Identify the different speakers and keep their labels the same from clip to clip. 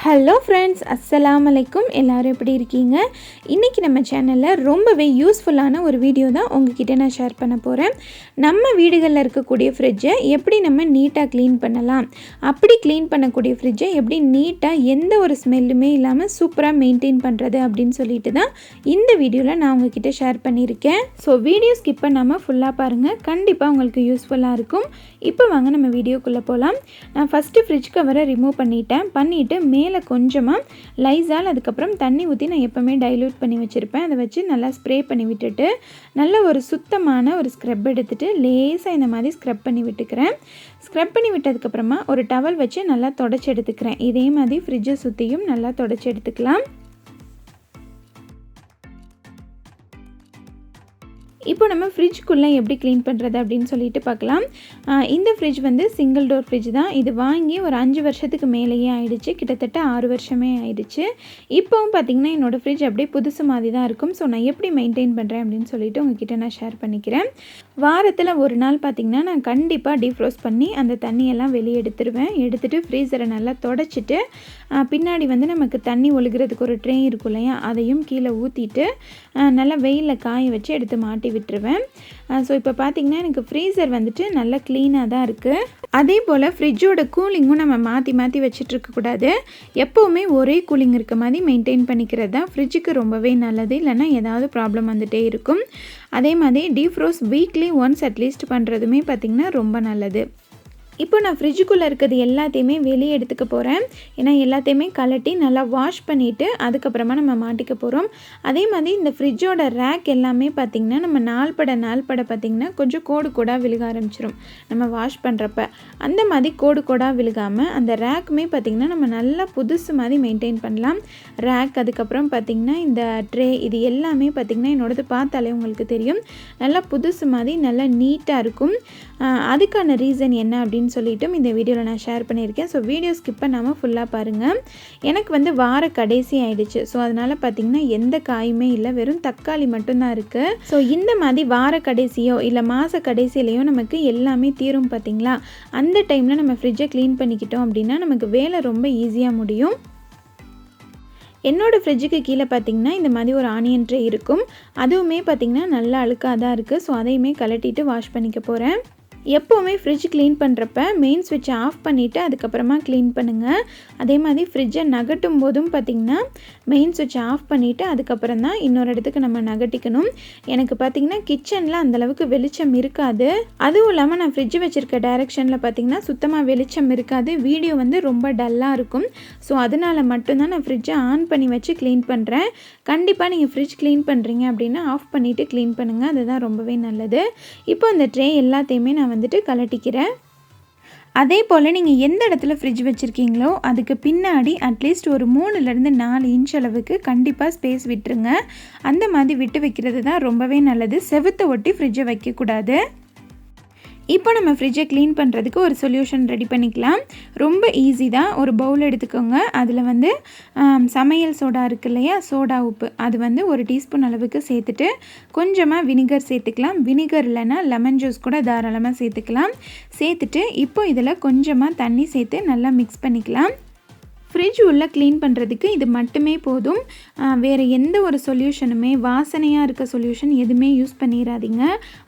Speaker 1: Hello friends, அஸ்ஸலாமு அலைக்கும். எல்லோரும் எப்படி இருக்கீங்க? இன்றைக்கி நம்ம சேனலில் ரொம்பவே யூஸ்ஃபுல்லான ஒரு வீடியோ தான் உங்ககிட்ட நான் ஷேர் பண்ண போகிறேன். நம்ம வீடுகளில் இருக்கக்கூடிய ஃப்ரிட்ஜை எப்படி நம்ம நீட்டாக க்ளீன் பண்ணலாம், அப்படி க்ளீன் பண்ணக்கூடிய ஃப்ரிட்ஜை எப்படி நீட்டாக எந்த ஒரு ஸ்மெல்லுமே இல்லாமல் சூப்பராக மெயின்டைன் பண்ணுறது அப்படின்னு சொல்லிட்டு தான் இந்த வீடியோவில் நான் உங்ககிட்ட ஷேர் பண்ணியிருக்கேன். ஸோ வீடியோ ஸ்கிப் பண்ணாமல் ஃபுல்லாக பாருங்கள், கண்டிப்பாக உங்களுக்கு யூஸ்ஃபுல்லாக இருக்கும். இப்போ வாங்க நம்ம வீடியோக்குள்ளே போகலாம். நான் ஃபஸ்ட்டு ஃப்ரிட்ஜ் கவரை ரிமூவ் பண்ணிவிட்டு மேலே கொஞ்சமாக லைசால் அதுக்கப்புறம் தண்ணி ஊற்றி நான் எப்போவுமே டைல்யூட் பண்ணி வச்சுருப்பேன். அதை வச்சு நல்லா ஸ்ப்ரே பண்ணி விட்டுட்டு நல்ல ஒரு சுத்தமான ஒரு ஸ்க்ரப் எடுத்துகிட்டு லேசாக இந்த மாதிரி ஸ்க்ரப் பண்ணி விட்டுக்கிறேன். ஸ்க்ரப் பண்ணி விட்டதுக்கப்புறமா ஒரு டவல் வச்சு நல்லா தொடச்சி எடுத்துக்கிறேன். இதே மாதிரி ஃப்ரிட்ஜை சுற்றியும் நல்லா தொடச்சி எடுத்துக்கலாம். இப்போ நம்ம ஃப்ரிட்ஜ்குள்ளே எப்படி க்ளீன் பண்ணுறது அப்படின்னு சொல்லிட்டு பார்க்கலாம். இந்த ஃப்ரிட்ஜ் வந்து சிங்கிள் டோர் ஃப்ரிட்ஜ் தான். இது வாங்கி ஒரு 5 வருஷத்துக்கு மேலேயே ஆயிடுச்சு, கிட்டத்தட்ட 6 வருஷமே ஆயிடுச்சு. இப்போவும் பார்த்திங்கன்னா என்னோடய ஃப்ரிட்ஜ் அப்படியே புதுசு மாதிரி தான் இருக்கும். ஸோ நான் எப்படி மெயின்டைன் பண்ணுறேன் அப்படின்னு சொல்லிட்டு உங்ககிட்ட நான் ஷேர் பண்ணிக்கிறேன். வாரத்தில் ஒரு நாள் பார்த்திங்கன்னா நான் கண்டிப்பாக டீஃப்ரோஸ்ட் பண்ணி அந்த தண்ணியெல்லாம் வெளியே எடுத்துருவேன். எடுத்துகிட்டு ஃப்ரீசரை நல்லா தொடச்சிட்டு பின்னாடி வந்து நமக்கு தண்ணி ஒழுகிறதுக்கு ஒரு ட்ரே இருக்கும் இல்லையா, அதையும் கீழே ஊற்றிட்டு நல்லா வெயிலில் காய வச்சு எடுத்து மாட்டி விட்டுருவேன். ஸோ இப்போ பார்த்திங்கன்னா எனக்கு ஃப்ரீசர் வந்துட்டு நல்லா க்ளீனாக தான் இருக்குது. அதே போல் ஃப்ரிட்ஜோட கூலிங்கும் நம்ம மாற்றி வச்சிட்ருக்கக்கூடாது. எப்போவுமே ஒரே கூலிங் இருக்க மாதிரி மெயின்டைன் பண்ணிக்கிறது தான் ஃப்ரிட்ஜுக்கு ரொம்பவே நல்லது. இல்லைனா ஏதாவது ப்ராப்ளம் வந்துகிட்டே இருக்கும். அதே மாதிரி டீஃப்ரோஸ்ட் வீக்லி ஒன்ஸ் அட்லீஸ்ட் பண்ணுறதுமே பார்த்திங்கன்னா ரொம்ப நல்லது. இப்போ நான் ஃப்ரிட்ஜுக்குள்ளே இருக்கிறது எல்லாத்தையுமே வெளியே எடுத்துக்க போகிறேன். ஏன்னா எல்லாத்தையுமே கலட்டி நல்லா வாஷ் பண்ணிவிட்டு அதுக்கப்புறமா நம்ம மாட்டிக்க போகிறோம். அதே மாதிரி இந்த ஃப்ரிட்ஜோட ரேக் எல்லாமே பார்த்திங்கன்னா நம்ம நாள்பட பார்த்திங்கன்னா கொஞ்சம் கோடாக விழுக ஆரம்பிச்சிடும் நம்ம வாஷ் பண்ணுறப்ப. அந்த மாதிரி கோடாக விழுகாமல் அந்த ரேக்குமே பார்த்திங்கன்னா நம்ம நல்லா புதுசு மாதிரி மெயின்டைன் பண்ணலாம். ரேக் அதுக்கப்புறம் பார்த்திங்கன்னா இந்த ட்ரே இது எல்லாமே பார்த்திங்கன்னா என்னோடது பார்த்தாலே உங்களுக்கு தெரியும் நல்லா புதுசு மாதிரி நல்லா நீட்டாக இருக்கும். அதுக்கான ரீசன் என்ன அப்படின்னு சொல்லிட்டும் இந்த வீடியோவில் நான் ஷேர் பண்ணியிருக்கேன். ஸோ வீடியோ ஸ்கிப் பண்ணாமல் ஃபுல்லாக பாருங்கள். எனக்கு வந்து வார கடைசி ஆயிடுச்சு. ஸோ அதனால் பார்த்திங்கன்னா எந்த காயுமே இல்லை, வெறும் தக்காளி மட்டும்தான் இருக்குது. ஸோ இந்த மாதிரி வார கடைசியோ இல்லை மாத கடைசியிலையோ நமக்கு எல்லாமே தீரும் பார்த்திங்களா. அந்த டைமில் நம்ம ஃப்ரிட்ஜை க்ளீன் பண்ணிக்கிட்டோம் அப்படின்னா நமக்கு வேலை ரொம்ப ஈஸியாக முடியும். என்னோடய ஃப்ரிட்ஜுக்கு கீழே பார்த்திங்கன்னா இந்த மாதிரி ஒரு ஆனியன் ட்ரே இருக்கும். அதுவுமே பார்த்திங்கன்னா நல்லா அழுக்காக தான் இருக்குது. ஸோ அதையுமே கலட்டிட்டு வாஷ் பண்ணிக்க போகிறேன். எப்போவுமே ஃப்ரிட்ஜ் க்ளீன் பண்ணுறப்ப மெயின் ஸ்விட்சை ஆஃப் பண்ணிவிட்டு அதுக்கப்புறமா க்ளீன் பண்ணுங்கள். அதே மாதிரி ஃப்ரிட்ஜை நகட்டும் போதும் பார்த்திங்கன்னா மெயின் ஸ்விட்சை ஆஃப் பண்ணிவிட்டு அதுக்கப்புறம் தான் இன்னொரு இடத்துக்கு நம்ம நகட்டிக்கணும். எனக்கு பார்த்திங்கன்னா கிச்சனில் அந்தளவுக்கு வெளிச்சம் இருக்காது. அதுவும் இல்லாமல் நான் ஃப்ரிட்ஜ் வச்சுருக்க டைரெக்ஷனில் பார்த்திங்கன்னா சுத்தமாக வெளிச்சம் இருக்காது. வீடியோ வந்து ரொம்ப டல்லாக இருக்கும். ஸோ அதனால் மட்டும்தான் நான் ஃப்ரிட்ஜை ஆன் பண்ணி வச்சு க்ளீன் பண்ணுறேன். கண்டிப்பாக நீங்கள் ஃப்ரிட்ஜ் க்ளீன் பண்ணுறீங்க அப்படின்னா ஆஃப் பண்ணிவிட்டு க்ளீன் பண்ணுங்கள், அதுதான் ரொம்பவே நல்லது. இப்போ அந்த ட்ரே எல்லாத்தையுமே நான் வந்துட்டு கலட்டிக்கிறேன். அதே போல் நீங்கள் எந்த இடத்துல ஃப்ரிட்ஜ் வச்சுருக்கீங்களோ அதுக்கு பின்னாடி அட்லீஸ்ட் ஒரு 3-4 இன்ச் அளவுக்கு கண்டிப்பாக ஸ்பேஸ் விட்டுருங்க. அந்த மாதிரி விட்டு வைக்கிறது தான் ரொம்பவே நல்லது. செவுத்தை ஒட்டி ஃப்ரிட்ஜை வைக்கக்கூடாது. இப்போ நம்ம ஃப்ரிட்ஜை க்ளீன் பண்ணுறதுக்கு ஒரு சொல்யூஷன் ரெடி பண்ணிக்கலாம். ரொம்ப ஈஸி தான். ஒரு பவுல் எடுத்துக்கோங்க. அதில் வந்து சமையல் சோடா இருக்குது இல்லையா, சோடா உப்பு, அது வந்து 1 டீஸ்பூன் அளவுக்கு சேர்த்துட்டு கொஞ்சமாக வினிகர் சேர்த்துக்கலாம். வினிகர் இல்லைன்னா லெமன் ஜூஸ் கூட தாராளமாக சேர்த்துக்கலாம். சேர்த்துட்டு இப்போ இதில் கொஞ்சமாக தண்ணி சேர்த்து நல்லா மிக்ஸ் பண்ணிக்கலாம். ஃப்ரிட்ஜ் உள்ளே க்ளீன் பண்ணுறதுக்கு இது மட்டுமே போதும். வேறு எந்த ஒரு சொல்யூஷனுமே வாசனையாக இருக்க சொல்யூஷன் எதுவுமே யூஸ் பண்ணிடாதீங்க.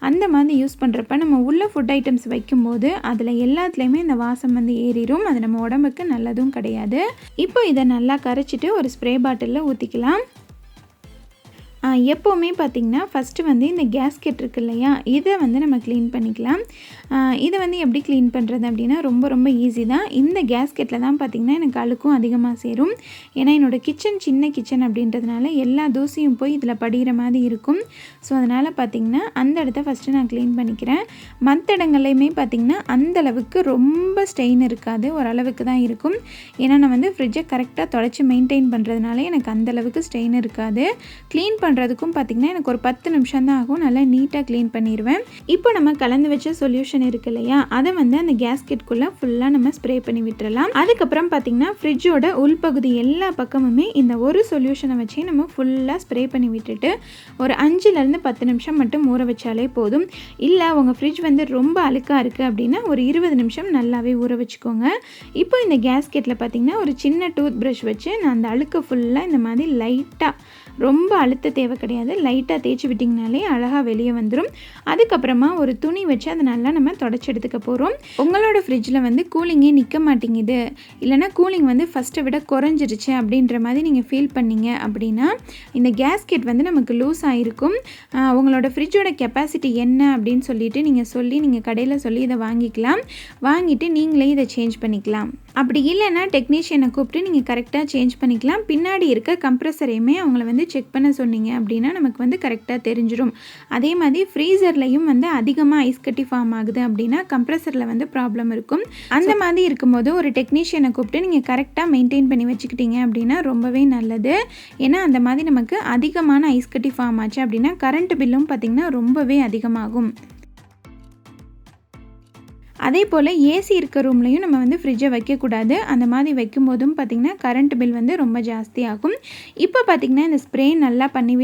Speaker 1: அந்த மாதிரி யூஸ் பண்ணுறப்ப நம்ம உள்ள ஃபுட் ஐட்டம்ஸ் வைக்கும்போது அதில் எல்லாத்துலேயுமே இந்த வாசம் வந்து ஏறிடும். அது நம்ம உடம்புக்கு நல்லதும் கிடையாது. இப்போ இதை நல்லா கரைச்சிட்டு ஒரு ஸ்ப்ரே பாட்டிலில் ஊற்றிக்கலாம். எப்போவுமே பார்த்திங்கன்னா ஃபஸ்ட்டு வந்து இந்த கேஸ்கெட் இருக்குது இல்லையா, இதை வந்து நம்ம க்ளீன் பண்ணிக்கலாம். இதை வந்து எப்படி க்ளீன் பண்ணுறது அப்படின்னா ரொம்ப ஈஸி தான். இந்த கேஸ்கெட்டில் தான் பார்த்திங்கன்னா எனக்கு அழுக்கும் அதிகமாக சேரும். ஏன்னா என்னோடய கிச்சன் சின்ன கிச்சன் அப்படின்றதுனால எல்லா தூசியும் போய் இதில் படிகிற மாதிரி இருக்கும். ஸோ அதனால் பார்த்திங்கன்னா அந்த இடத்த ஃபஸ்ட்டு நான் க்ளீன் பண்ணிக்கிறேன். மற்ற இடங்கள்லையுமே பார்த்திங்கன்னா அந்தளவுக்கு ரொம்ப ஸ்டெயின் இருக்காது, ஓரளவுக்கு தான் இருக்கும். ஏன்னா நான் வந்து ஃப்ரிட்ஜை கரெக்டாக தொடச்சி மெயின்டைன் பண்ணுறதுனால எனக்கு அந்தளவுக்கு ஸ்டெயின் இருக்காது. க்ளீன் பண்ணுறதுக்கும் பார்த்திங்கன்னா எனக்கு ஒரு 10 நிமிஷம் தான் ஆகும். நல்லா நீட்டாக க்ளீன் பண்ணிடுவேன். இப்போ நம்ம கலந்து வச்ச சொல்யூஷன் இருக்குது இல்லையா, அதை வந்து அந்த கேஸ்கெட்குள்ளே ஃபுல்லாக நம்ம ஸ்ப்ரே பண்ணி விட்டுறலாம். அதுக்கப்புறம் பார்த்திங்கன்னா ஃப்ரிட்ஜோட உள்பகுதி எல்லா பக்கமுமே இந்த ஒரு சொல்யூஷனை வச்சு நம்ம ஃபுல்லாக ஸ்ப்ரே பண்ணி விட்டுட்டு ஒரு 5லேருந்து 10 நிமிஷம் மட்டும் ஊற வச்சாலே போதும். இல்லை உங்கள் ஃப்ரிட்ஜ் வந்து ரொம்ப அழுக்காக இருக்குது அப்படின்னா ஒரு 20 நிமிஷம் நல்லாவே ஊற வச்சுக்கோங்க. இப்போ இந்த கேஸ்கெட்டில் பார்த்திங்கன்னா ஒரு சின்ன டூத் ப்ரஷ் வச்சு நான் அந்த அழுக்கை ஃபுல்லாக இந்த மாதிரி லைட்டாக, ரொம்ப அழுத்த தேவை கிடையாது, லைட்டாக தேய்ச்சி விட்டிங்கனாலே அழகாக வெளியே வந்துடும். அதுக்கப்புறமா ஒரு துணி வச்சு அதை நல்லா நம்ம தொடச்சி எடுத்துக்க போகிறோம். உங்களோட ஃப்ரிட்ஜில் வந்து கூலிங்கே நிற்க மாட்டேங்குது, இல்லைனா கூலிங் வந்து ஃபஸ்ட்டை விட குறைஞ்சிருச்சு அப்படின்ற மாதிரி நீங்கள் ஃபீல் பண்ணிங்க அப்படின்னா இந்த கேஸ்கெட் வந்து நமக்கு லூஸ் ஆகிருக்கும். உங்களோட ஃப்ரிட்ஜோட கெப்பாசிட்டி என்ன அப்படின்னு சொல்லிட்டு நீங்கள் கடையில் சொல்லி இதை வாங்கிக்கலாம். வாங்கிட்டு நீங்களே இதை சேஞ்ச் பண்ணிக்கலாம். அப்படி இல்லைன்னா டெக்னீஷியனை கூப்பிட்டு நீங்கள் கரெக்டாக சேஞ்ச் பண்ணிக்கலாம். பின்னாடி இருக்க கம்ப்ரெசரையுமே அவங்கள வந்து செக் பண்ண சொன்னீங்க அப்படின்னா நமக்கு வந்து கரெக்டாக தெரிஞ்சிடும். அதே மாதிரி ஃப்ரீசர்லையும் வந்து அதிகமாக ஐஸ் கட்டி ஃபார்ம் ஆகுது அப்படின்னா கம்ப்ரெசரில் வந்து ப்ராப்ளம் இருக்கும். அந்த மாதிரி இருக்கும்போது ஒரு டெக்னீஷியனை கூப்பிட்டு நீங்கள் கரெக்டாக மெயின்டைன் பண்ணி வச்சுக்கிட்டீங்க அப்படின்னா ரொம்பவே நல்லது. ஏன்னா அந்த மாதிரி நமக்கு அதிகமான ஐஸ் கட்டி ஃபார்ம் ஆச்சு அப்படின்னா கரண்ட் பில்லும் பார்த்திங்கன்னா ரொம்பவே அதிகமாகும். அதே போல் ஏசி இருக்க ரூம்லையும் நம்ம வந்து ஃப்ரிட்ஜை வைக்கக்கூடாது. அந்த மாதிரி வைக்கும்போதும் பார்த்திங்கன்னா கரண்ட் பில் வந்து ரொம்ப ஜாஸ்தியாகும். இப்போ பார்த்திங்கன்னா இந்த ஸ்ப்ரே நல்லா பண்ணி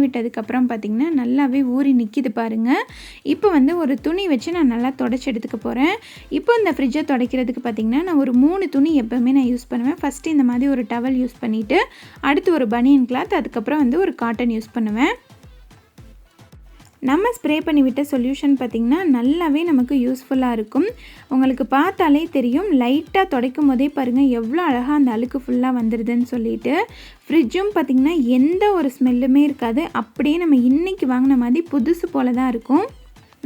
Speaker 1: விட்டதுக்கப்புறம் பார்த்திங்கன்னா நல்லாவே ஊறி நிற்கிது பாருங்கள். இப்போ வந்து ஒரு துணி வச்சு நான் நல்லா தொடச்சி எடுத்துக்க போகிறேன். இப்போ இந்த ஃப்ரிட்ஜை துடைக்கிறதுக்கு பார்த்திங்கன்னா நான் ஒரு 3 துணி எப்போவுமே நான் யூஸ் பண்ணுவேன். ஃபஸ்ட்டு இந்த மாதிரி ஒரு டவல் யூஸ் பண்ணிவிட்டு, அடுத்து ஒரு பனியன் கிளாத், அதுக்கப்புறம் வந்து ஒரு காட்டன் யூஸ் பண்ணுவேன். நம்ம ஸ்ப்ரே பண்ணிவிட்ட சொல்யூஷன் பார்த்திங்கன்னா நல்லாவே நமக்கு யூஸ்ஃபுல்லாக இருக்கும். உங்களுக்கு பார்த்தாலே தெரியும், லைட்டாக துடைக்கும் போதே பாருங்கள் எவ்வளோ அழகாக அந்த அழுக்கு ஃபுல்லாக வந்துடுதுன்னு சொல்லிட்டு. ஃப்ரிட்ஜும் பார்த்திங்கன்னா எந்த ஒரு ஸ்மெல்லுமே இருக்காது. அப்படியே நம்ம இன்றைக்கி வாங்கின மாதிரி புதுசு போல தான் இருக்கும்.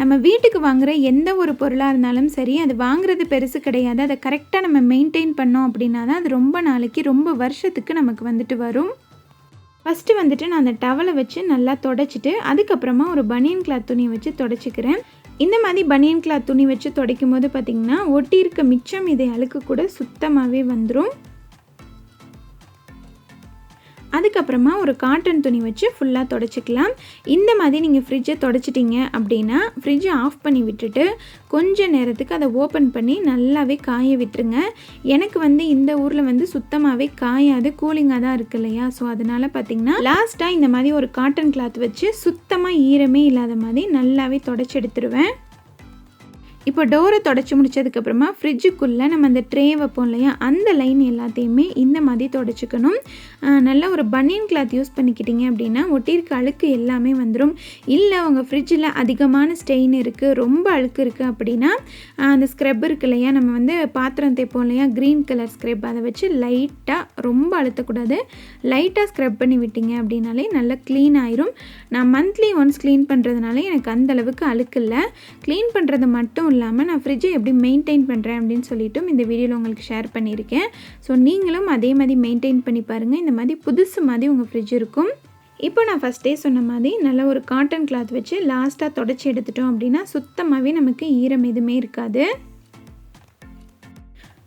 Speaker 1: நம்ம வீட்டுக்கு வாங்குகிற எந்த ஒரு பொருளாக இருந்தாலும் சரி, அது வாங்குறது பெருசு கிடையாது. அதை கரெக்டாக நம்ம மெயின்டைன் பண்ணோம் அப்படின்னா தான் அது ரொம்ப நாளைக்கு, ரொம்ப வருஷத்துக்கு நமக்கு வந்துட்டு வரும். ஃபஸ்ட்டு வந்துட்டு நான் அந்த டவலை வச்சு நல்லா தொடச்சிட்டு அதுக்கப்புறமா ஒரு பனியன் கிளாத் துணியை வச்சு தொடச்சிக்கிறேன். இந்த மாதிரி பனியன் கிளாத் துணி வச்சு துடைக்கும் போது பார்த்திங்கன்னா ஒட்டி இருக்க மிச்சம் இதை அழுக்கு கூட சுத்தமாகவே வந்துடும். அதுக்கப்புறமா ஒரு காட்டன் துணி வச்சு ஃபுல்லாக தொடச்சிக்கலாம். இந்த மாதிரி நீங்கள் ஃப்ரிட்ஜை தொடச்சிட்டிங்க அப்படின்னா ஃப்ரிட்ஜை ஆஃப் பண்ணி விட்டுட்டு கொஞ்சம் நேரத்துக்கு அதை ஓப்பன் பண்ணி நல்லாவே காய விட்டுருங்க. எனக்கு வந்து இந்த ஊரில் வந்து சுத்தமாகவே காயாது, கூலிங்காக தான் இருக்குது இல்லையா. ஸோ அதனால் பார்த்திங்கன்னா லாஸ்ட்டாக இந்த மாதிரி ஒரு காட்டன் கிளாத் வச்சு சுத்தமாக ஈரமே இல்லாத மாதிரி நல்லாவே தொடச்சி எடுத்துருவேன். இப்போ டோரை தொடச்சி முடிச்சதுக்கப்புறமா ஃப்ரிட்ஜுக்குள்ளே நம்ம அந்த ட்ரே வைப்போம் இல்லையா, அந்த லைன் எல்லாத்தையுமே இந்த மாதிரி தொடச்சிக்கணும். நல்லா ஒரு பனியன் கிளாத் யூஸ் பண்ணிக்கிட்டிங்க அப்படின்னா ஒட்டியிருக்க அழுக்கு எல்லாமே வந்துடும். இல்லை உங்கள் ஃப்ரிட்ஜில் அதிகமான ஸ்டெயின் இருக்குது, ரொம்ப அழுக்கு இருக்குது அப்படின்னா அந்த ஸ்க்ரப் இருக்குது இல்லையா, நம்ம வந்து பாத்திரம் தேய்ப்போம் இல்லையா, க்ரீன் கலர் ஸ்க்ரப், அதை வச்சு லைட்டாக, ரொம்ப அழுத்தக்கூடாது, லைட்டாக ஸ்க்ரப் பண்ணி விட்டிங்க அப்படின்னாலே நல்லா க்ளீன் ஆயிரும். நான் மந்த்லி ஒன்ஸ் க்ளீன் பண்ணுறதுனால எனக்கு அந்தளவுக்கு அழுக்கு இல்லை. க்ளீன் பண்ணுறது மட்டும் இல்லாமல் நான் ஃப்ரிட்ஜை எப்படி மெயின்டைன் பண்ணுறேன் அப்படின்னு சொல்லிட்டும் இந்த வீடியோவில் உங்களுக்கு ஷேர் பண்ணியிருக்கேன். ஸோ நீங்களும் அதே மாதிரி மெயின்டைன் பண்ணி பாருங்கள். இந்த மாதிரி புதுசு மாதிரி உங்கள் ஃப்ரிட்ஜ் இருக்கும். இப்போ நான் ஃபஸ்ட்டே சொன்ன மாதிரி நல்ல ஒரு காட்டன் கிளாத் வச்சு லாஸ்ட்டாக தொடச்சி எடுத்துட்டோம் அப்படின்னா சுத்தமாகவே நமக்கு ஈரம் எதுவுமே இருக்காது.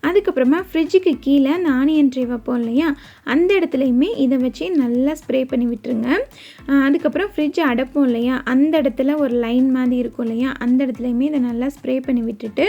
Speaker 1: அதுக்கப்புறமா ஃப்ரிட்ஜுக்கு கீழே அந்த ஆனியன் ட்ரே வைப்போம் இல்லையா, அந்த இடத்துலையுமே இதை வச்சு நல்லா ஸ்ப்ரே பண்ணி விட்டுருங்க. அதுக்கப்புறம் ஃப்ரிட்ஜை அடைப்போம் இல்லையா, அந்த இடத்துல ஒரு லைன் மாதிரி இருக்கும் இல்லையா, அந்த இடத்துலையுமே இதை நல்லா ஸ்ப்ரே பண்ணி விட்டுட்டு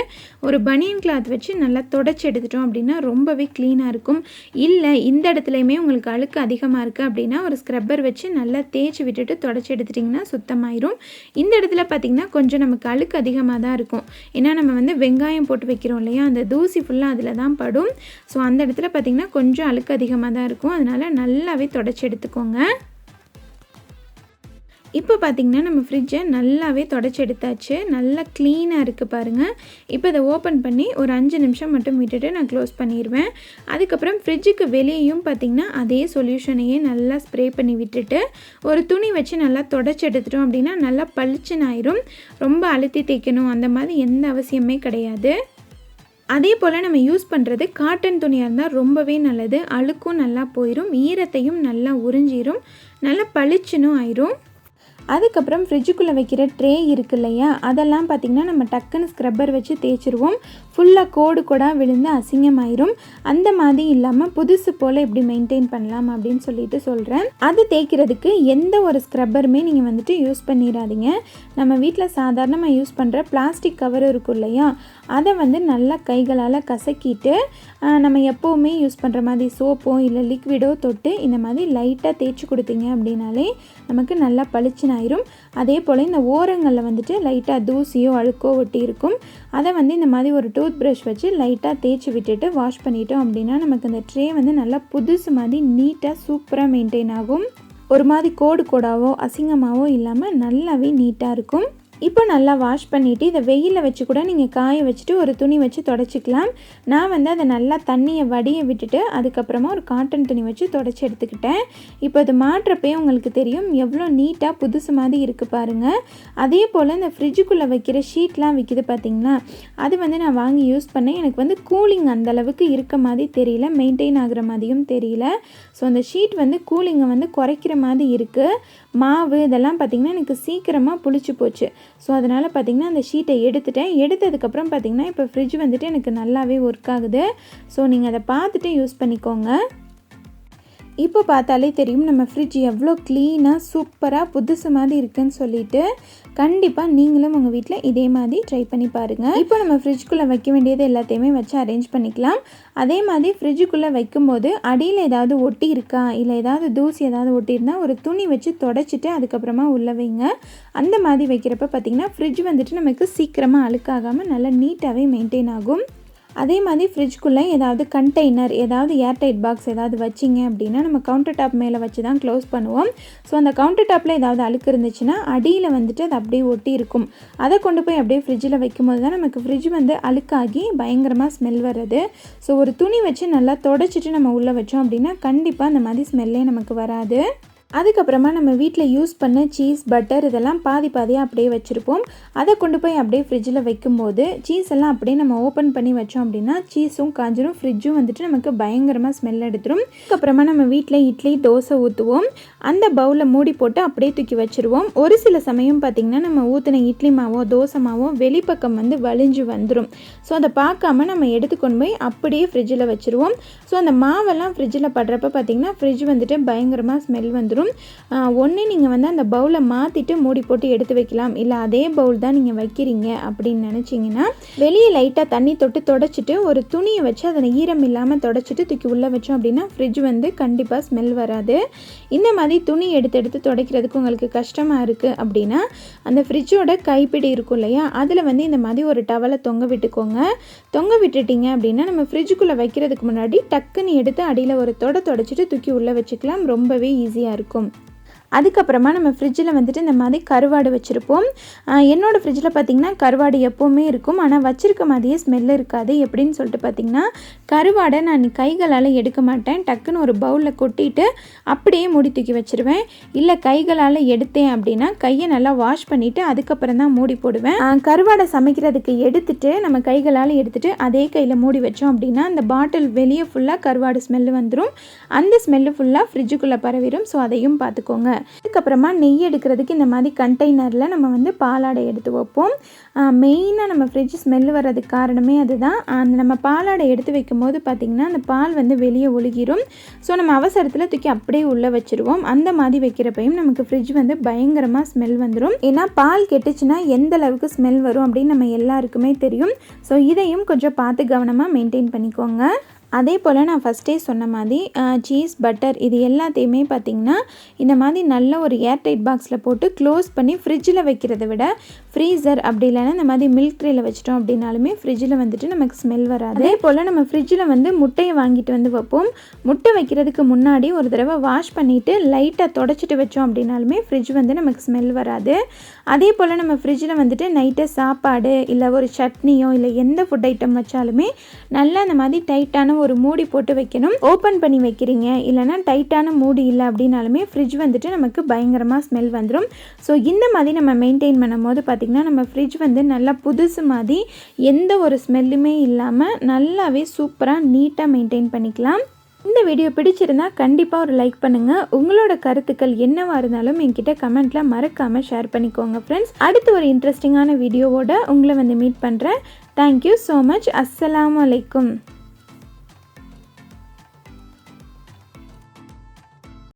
Speaker 1: ஒரு பனியன் கிளாத் வச்சு நல்லா தொடச்சி எடுத்துட்டோம் அப்படின்னா ரொம்பவே க்ளீனாக இருக்கும். இல்லை இந்த இடத்துலையுமே உங்களுக்கு அழுக்கு அதிகமாக இருக்குது அப்படின்னா ஒரு ஸ்க்ரப்பர் வச்சு நல்லா தேய்ச்சி விட்டுட்டு தொடச்சி எடுத்துட்டிங்கன்னா சுத்தமாயிரும். இந்த இடத்துல பார்த்திங்கன்னா கொஞ்சம் நமக்கு அழுக்கு அதிகமாக தான் இருக்கும். ஏன்னா நம்ம வந்து வெங்காயம் போட்டு வைக்கிறோம் இல்லையா, அந்த தூசி ஃபுல்லாக அதில் தான் படும். ஸோ அந்த இடத்துல பார்த்திங்கன்னா கொஞ்சம் அழுக்கு அதிகமாக தான் இருக்கும். அதனால் நல்லாவே தொடச்சி எடுத்துக்கோங்க. இப்போ பார்த்திங்கன்னா நம்ம ஃப்ரிட்ஜை நல்லாவே தொடச்சி எடுத்தாச்சு. நல்லா க்ளீனாக இருக்குது பாருங்கள். இப்போ இதை ஓப்பன் பண்ணி ஒரு 5 நிமிஷம் மட்டும் விட்டுட்டு நான் க்ளோஸ் பண்ணிடுவேன். அதுக்கப்புறம் ஃப்ரிட்ஜுக்கு வெளியேயும் பார்த்திங்கன்னா அதே சொல்யூஷனையே நல்லா ஸ்ப்ரே பண்ணி விட்டுட்டு ஒரு துணி வச்சு நல்லா தொடச்சி எடுத்துட்டோம் அப்படின்னா நல்லா பளிச்சுன்னு ஆயிரும். ரொம்ப அழுத்தி தேய்க்கணும் அந்த மாதிரி எந்த அவசியமே கிடையாது. அதே போல் நம்ம யூஸ் பண்ணுறது காட்டன் துணியாக இருந்தால் ரொம்பவே நல்லது. அழுக்கும் நல்லா போயிடும், ஈரத்தையும் நல்லா உறிஞ்சிரும், நல்லா பளிச்சுன்னு ஆயிரும். அதுக்கப்புறம் ஃப்ரிட்ஜுக்குள்ளே வைக்கிற ட்ரே இருக்கு இல்லையா, அதெல்லாம் பார்த்திங்கன்னா நம்ம டக்குன்னு ஸ்க்ரப்பர் வச்சு தேய்ச்சிருவோம். ஃபுல்லாக கோடு கூட விழுந்து அசிங்கமாயிரும். அந்த மாதிரி இல்லாமல் புதுசு போல் எப்படி மெயின்டைன் பண்ணலாம் அப்படின்னு சொல்லிட்டு சொல்கிறேன். அது தேய்க்கிறதுக்கு எந்த ஒரு ஸ்க்ரப்பருமே நீங்கள் வந்துட்டு யூஸ் பண்ணிடாதீங்க. நம்ம வீட்டில் சாதாரணமாக யூஸ் பண்ணுற பிளாஸ்டிக் கவர் இருக்கும் இல்லையா, அதை வந்து நல்லா கைகளால் கசக்கிட்டு நம்ம எப்போவுமே யூஸ் பண்ணுற மாதிரி சோப்போ இல்லை லிக்விடோ தொட்டு இந்த மாதிரி லைட்டாக தேய்ச்சி கொடுத்தீங்க அப்படின்னாலே நமக்கு நல்லா பளிச்சுன்னு ஆயிரும். அதே போல் இந்த ஓரங்களில் வந்துட்டு லைட்டாக தூசியோ அழுக்கோ ஒட்டி இருக்கும், அதை வந்து இந்த மாதிரி ஒரு டூத் ப்ரஷ் வச்சு லைட்டாக தேய்ச்சி விட்டுட்டு வாஷ் பண்ணிட்டோம் அப்படின்னா நமக்கு அந்த ட்ரே வந்து நல்லா புதுசு மாதிரி நீட்டாக சூப்பராக மெயின்டைன் ஆகும். ஒரு மாதிரி கோடு கோடாவோ அசிங்கமாகவோ இல்லாமல் நல்லாவே நீட்டாக இருக்கும். இப்போ நல்லா வாஷ் பண்ணிவிட்டு இதை வெயிலில் வச்சு கூட நீங்கள் காய வச்சுட்டு ஒரு துணி வச்சு தொடச்சிக்கலாம். நான் வந்து அதை நல்லா தண்ணியை வடிய விட்டுட்டு அதுக்கப்புறமா ஒரு காட்டன் துணி வச்சு தொடச்சி எடுத்துக்கிட்டேன். இப்போ அது மாட்டுறப்பே உங்களுக்கு தெரியும் எவ்வளோ நீட்டாக புதுசு மாதிரி இருக்குது பாருங்கள். அதே போல் இந்த ஃப்ரிட்ஜுக்குள்ளே வைக்கிற ஷீட்லாம் விற்கிது பார்த்திங்களா, அது வந்து நான் வாங்கி யூஸ் பண்ணேன். எனக்கு வந்து கூலிங் அந்தளவுக்கு இருக்க மாதிரி தெரியல, மெயின்டைன் ஆகிற மாதிரியும் தெரியல. ஸோ அந்த ஷீட் வந்து கூலிங்கை வந்து குறைக்கிற மாதிரி இருக்குது. மாவு இதெல்லாம் பார்த்திங்கன்னா எனக்கு சீக்கிரமாக புளிச்சு போச்சு. ஸோ அதனால் பார்த்திங்கன்னா அந்த ஷீட்டை எடுத்ததுக்கப்புறம் பார்த்திங்கன்னா இப்போ ஃப்ரிட்ஜ் வந்துட்டு எனக்கு நல்லாவே ஒர்க் ஆகுது. ஸோ நீங்கள் அதை பார்த்துட்டு யூஸ் பண்ணிக்கோங்க. இப்போ பார்த்தாலே தெரியும் நம்ம ஃப்ரிட்ஜ் எவ்வளோ க்ளீனாக சூப்பராக புதுசு மாதிரி இருக்குதுன்னு சொல்லிட்டு. கண்டிப்பாக நீங்களும் உங்கள் வீட்டில் இதே மாதிரி ட்ரை பண்ணி பாருங்கள். இப்போ நம்ம ஃப்ரிட்ஜுக்குள்ளே வைக்க வேண்டியது எல்லாத்தையுமே வச்சு அரேஞ்ச் பண்ணிக்கலாம். அதே மாதிரி ஃப்ரிட்ஜுக்குள்ளே வைக்கும்போது அடியில் ஏதாவது ஒட்டி இருக்கா இல்லை ஏதாவது தூசி ஏதாவது ஒட்டியிருந்தா ஒரு துணி வச்சு தொடச்சிட்டு அதுக்கப்புறமா உள்ளே வைங்க. அந்த மாதிரி வைக்கிறப்ப பார்த்திங்கன்னா ஃப்ரிட்ஜ் வந்துட்டு நமக்கு சீக்கிரமாக அழுக்காகாமல் நல்லா நீட்டாகவே மெயின்டைன் ஆகும். அதே மாதிரி ஃப்ரிட்ஜ்குள்ளே ஏதாவது கண்டெய்னர் ஏதாவது ஏர்டைட் பாக்ஸ் ஏதாவது வச்சிங்க அப்படின்னா நம்ம கவுண்டர் டாப் மேலே வச்சு தான் க்ளோஸ் பண்ணுவோம். ஸோ அந்த கவுண்டர் டாப்பில் ஏதாவது அழுக்கு இருந்துச்சுன்னா அடியில் வந்துட்டு அது அப்படியே ஒட்டி இருக்கும். அதை கொண்டு போய் அப்படியே ஃப்ரிட்ஜில் வைக்கும்போது தான் நமக்கு ஃப்ரிட்ஜ் வந்து அழுக்காகி பயங்கரமாக ஸ்மெல் வருது. ஸோ ஒரு துணி வச்சு நல்லா தொடச்சிட்டு நம்ம உள்ளே வச்சோம் அப்படின்னா கண்டிப்பாக அந்த மாதிரி ஸ்மெல்லே நமக்கு வராது. அதுக்கப்புறமா நம்ம வீட்டில் யூஸ் பண்ண சீஸ் பட்டர் இதெல்லாம் பாதியாக அப்படியே வச்சுருப்போம். அதை கொண்டு போய் அப்படியே ஃப்ரிட்ஜில் வைக்கும்போது சீஸ் எல்லாம் அப்படியே நம்ம ஓப்பன் பண்ணி வச்சோம் அப்படின்னா சீஸும் காஞ்சிரும், ஃப்ரிட்ஜும் வந்துட்டு நமக்கு பயங்கரமாக ஸ்மெல் எடுத்துரும். அதுக்கப்புறமா நம்ம வீட்டில் இட்லி தோசை ஊற்றுவோம், அந்த பவுலில் மூடி போட்டு அப்படியே தூக்கி வச்சுருவோம். ஒரு சில சமயம் பார்த்திங்கன்னா நம்ம ஊற்றின இட்லி மாவோ தோசை மாவோ வெளிப்பக்கம் வந்து வலிஞ்சு வந்துடும். ஸோ அதை பார்க்காம நம்ம எடுத்துக்கொண்டு போய் அப்படியே ஃப்ரிட்ஜில் வச்சுருவோம். ஸோ அந்த மாவெல்லாம் ஃப்ரிட்ஜில் படுறப்ப பார்த்திங்கன்னா ஃப்ரிட்ஜ் வந்துட்டு பயங்கரமாக ஸ்மெல் வந்துடும். ஒன்று நீங்கள் வந்து அந்த பவுலை மாற்றிட்டு மூடி போட்டு எடுத்து வைக்கலாம். இல்லை அதே பவுல் தான் நீங்கள் வைக்கிறீங்க அப்படின்னு நினச்சிங்கன்னா வெளியே லைட்டாக தண்ணி தொட்டு தொடச்சிட்டு ஒரு துணியை வச்சு அதை ஈரம் இல்லாமல் தொடச்சிட்டு தூக்கி உள்ளே வச்சோம் அப்படின்னா ஃப்ரிட்ஜ் வந்து கண்டிப்பாக ஸ்மெல் வராது. இந்த மாதிரி துணி எடுத்து துடைக்கிறதுக்கு உங்களுக்கு கஷ்டமாக இருக்குது அப்படின்னா அந்த ஃப்ரிட்ஜோட கைப்பிடி இருக்கும் இல்லையா, அதில் வந்து இந்த மாதிரி ஒரு டவலை தொங்க விட்டுக்கோங்க. தொங்க விட்டுட்டிங்க அப்படின்னா நம்ம ஃப்ரிட்ஜுக்குள்ளே வைக்கிறதுக்கு முன்னாடி டக்குன்னு எடுத்து அடியில் ஒரு தொடச்சிட்டு தூக்கி உள்ளே வச்சுக்கலாம். ரொம்பவே ஈஸியாக இருக்கும். அதுக்கப்புறமா நம்ம ஃப்ரிட்ஜில் வந்துட்டு இந்த மாதிரி கருவாடு வச்சுருப்போம். என்னோடய ஃப்ரிட்ஜில் பார்த்திங்கன்னா கருவாடு எப்போவுமே இருக்கும், ஆனால் வச்சுருக்க மாதிரியே ஸ்மெல் இருக்காது. எப்படின்னு சொல்லிட்டு பார்த்திங்கன்னா கருவாடை நான் கைகளால் எடுக்க மாட்டேன், டக்குன்னு ஒரு பவுலில் கொட்டிட்டு அப்படியே மூடி தூக்கி வச்சுருவேன். இல்லை கைகளால் எடுத்தேன் அப்படின்னா கையை நல்லா வாஷ் பண்ணிவிட்டு அதுக்கப்புறம் தான் மூடி போடுவேன். கருவாடை சமைக்கிறதுக்கு எடுத்துகிட்டு நம்ம கைகளால் எடுத்துகிட்டு அதே கையில் மூடி வச்சோம் அப்படின்னா அந்த பாட்டில் வெளியே ஃபுல்லாக கருவாடு ஸ்மெல்லு வந்துடும். அந்த ஸ்மெல்லு ஃபுல்லாக ஃப்ரிட்ஜுக்குள்ளே பரவிடும். ஸோ அதையும் பார்த்துக்கோங்க. அதுக்கப்புறமா நெய் எடுக்கிறதுக்கு இந்த மாதிரி கண்டெய்னரில் நம்ம வந்து பாலாடை எடுத்து வைப்போம். மெயினாக நம்ம ஃப்ரிட்ஜ் ஸ்மெல் வர்றதுக்கு காரணமே அதுதான். அந்த நம்ம பாலாடை எடுத்து வைக்கும்போது பார்த்திங்கன்னா அந்த பால் வந்து வெளியே ஒழுகிரும். ஸோ நம்ம அவசரத்தில் தூக்கி அப்படியே உள்ளே வச்சுருவோம். அந்த மாதிரி வைக்கிறப்பையும் நமக்கு ஃப்ரிட்ஜ் வந்து பயங்கரமாக ஸ்மெல் வந்துடும். ஏன்னா பால் கெட்டுச்சுன்னா எந்த அளவுக்கு ஸ்மெல் வரும் அப்படின்னு நம்ம எல்லாருக்குமே தெரியும். ஸோ இதையும் கொஞ்சம் பார்த்து கவனமாக மெயின்டைன் பண்ணிக்கோங்க. அதே போல் நான் ஃபஸ்ட்டே சொன்ன மாதிரி சீஸ் பட்டர் இது எல்லாத்தையுமே பார்த்திங்கன்னா இந்த மாதிரி நல்ல ஒரு ஏர்டைட் பாக்ஸில் போட்டு க்ளோஸ் பண்ணி ஃப்ரிட்ஜில் வைக்கிறத விட ஃப்ரீசர் அப்படி இல்லைன்னா இந்த மாதிரி மில்க் ட்ரேயில் வச்சிட்டோம் அப்படின்னாலுமே ஃப்ரிட்ஜில் வந்துட்டு நமக்கு ஸ்மெல் வராது. அதே போல் நம்ம ஃப்ரிட்ஜில் வந்து முட்டையை வாங்கிட்டு வந்து வைப்போம். முட்டை வைக்கிறதுக்கு முன்னாடி ஒரு தடவை வாஷ் பண்ணிவிட்டு லைட்டாக தொடச்சிட்டு வச்சோம் அப்படின்னாலுமே ஃப்ரிட்ஜ் வந்து நமக்கு ஸ்மெல் வராது. அதே போல் நம்ம ஃப்ரிட்ஜில் வந்துட்டு நைட்டு சாப்பாடு இல்லை ஒரு சட்னியோ இல்லை எந்த ஃபுட் ஐட்டம் வச்சாலுமே நல்லா இந்த மாதிரி டைட்டான ஒரு மூடி போட்டு வைக்கணும். ஓப்பன் பண்ணி வைக்கிறீங்க இல்லைனா டைட்டான மூடி இல்லை அப்படின்னாலுமே ஃப்ரிட்ஜ் வந்துட்டு நமக்கு பயங்கரமாக ஸ்மெல் வந்துடும். ஸோ இந்த மாதிரி நம்ம மெயின்டைன் பண்ணும் போது பார்த்திங்கன்னா நம்ம ஃப்ரிட்ஜ் வந்து நல்லா புதுசு மாதிரி எந்த ஒரு ஸ்மெல்லுமே இல்லாமல் நல்லாவே சூப்பராக நீட்டாக மெயின்டைன் பண்ணிக்கலாம். இந்த வீடியோ பிடிச்சிருந்தா கண்டிப்பாக ஒரு லைக் பண்ணுங்கள். உங்களோட கருத்துக்கள் என்னவாக இருந்தாலும் என்கிட்ட கமெண்ட்டில் மறக்காமல் ஷேர் பண்ணிக்கோங்க ஃப்ரெண்ட்ஸ். அடுத்து ஒரு இன்ட்ரெஸ்டிங்கான வீடியோவோட உங்களை மீட் பண்ணுறேன். Thank you so much. அஸ்ஸலாமு அலைக்கும்.